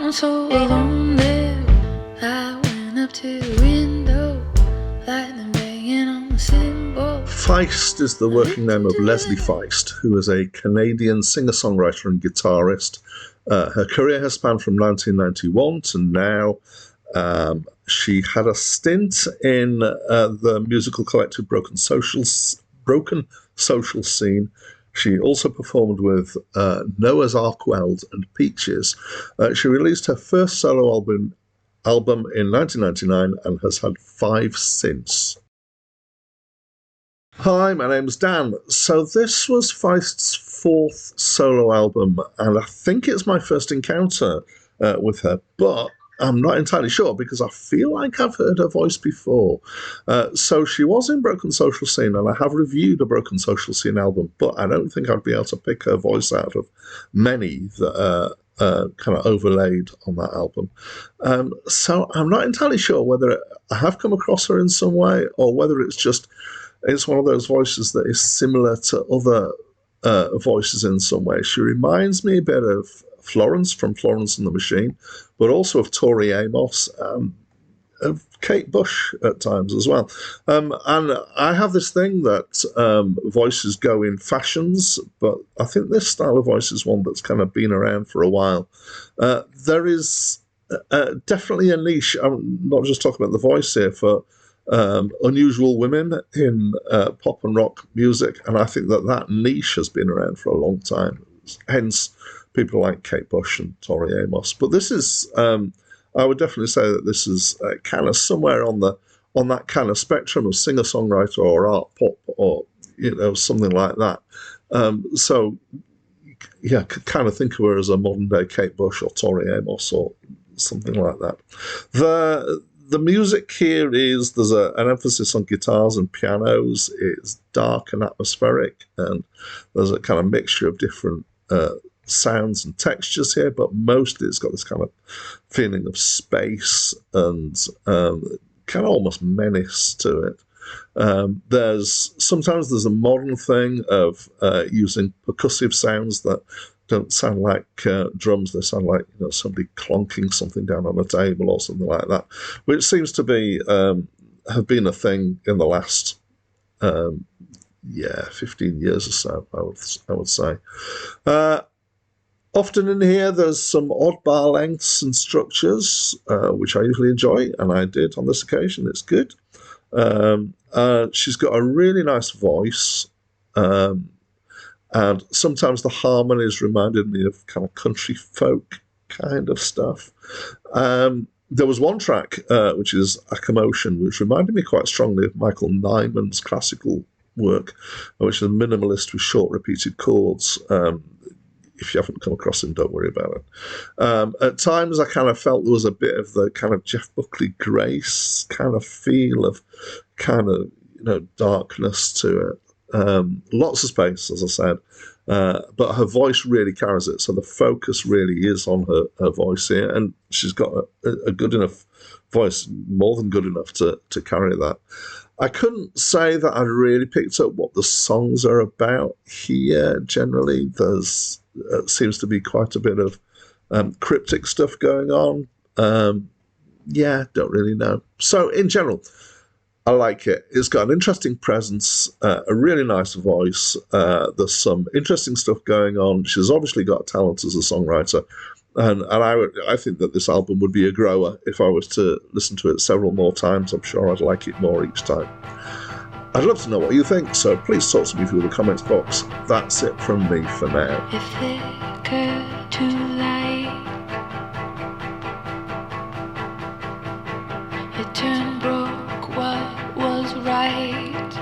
I'm so alone there. I went up to the window, lightning banging on the cymbal. Feist is the working name of Leslie Feist, who is a Canadian singer-songwriter and guitarist. Her career has spanned from 1991 to now. She had a stint in the musical collective Broken Social Scene. She also performed with Noah's Ark Weld and Peaches. She released her first solo album in 1999 and has had 5 since. Hi, my name's Dan. So this was Feist's 4th solo album, and I think it's my first encounter with her, but I'm not entirely sure because I feel like I've heard her voice before. So she was in Broken Social Scene, and I have reviewed a Broken Social Scene album, but I don't think I'd be able to pick her voice out of many that are kind of overlaid on that album. So I'm not entirely sure whether I have come across her in some way or whether it's one of those voices that is similar to other voices in some way. She reminds me a bit of Florence from Florence and the Machine, but also of Tori Amos, of Kate Bush at times as well. And I have this thing that voices go in fashions, but I think this style of voice is one that's kind of been around for a while. There is definitely a niche. I'm not just talking about the voice here, for unusual women in pop and rock music, and I think that niche has been around for a long time, hence people like Kate Bush and Tori Amos. But this is, I would definitely say that this is kind of somewhere on that kind of spectrum of singer-songwriter or art pop or something like that. So yeah, could kind of think of her as a modern-day Kate Bush or Tori Amos or something like that. The music here is, there's an emphasis on guitars and pianos. It's dark and atmospheric, and there's a kind of mixture of different sounds and textures here, but mostly it's got this kind of feeling of space and kind of almost menace to it. Sometimes there's a modern thing of using percussive sounds that don't sound like drums. They sound like somebody clonking something down on a table or something like that, which seems to be have been a thing in the last 15 years or so, I would say. Often in here, there's some odd bar lengths and structures, which I usually enjoy, and I did on this occasion. It's good. She's got a really nice voice. And sometimes the harmonies reminded me of kind of country folk kind of stuff. There was one track, which is A Commotion, which reminded me quite strongly of Michael Nyman's classical work, which is a minimalist with short repeated chords. If you haven't come across him, don't worry about it. At times, I kind of felt there was a bit of the kind of Jeff Buckley Grace kind of feel of kind of, darkness to it. Lots of space, as I said, but her voice really carries it. So the focus really is on her voice here, and she's got a good enough voice, more than good enough to carry that. I couldn't say that I really picked up what the songs are about here. Generally, there's seems to be quite a bit of cryptic stuff going on. Don't really know. So in general, I like it. It's got an interesting presence, a really nice voice. There's some interesting stuff going on. She's obviously got talent as a songwriter. And I think that this album would be a grower if I was to listen to it several more times. I'm sure I'd like it more each time. I'd love to know what you think, so please talk to me through the comments box. That's it from me for now. It flickered to light. It turned broke what was right.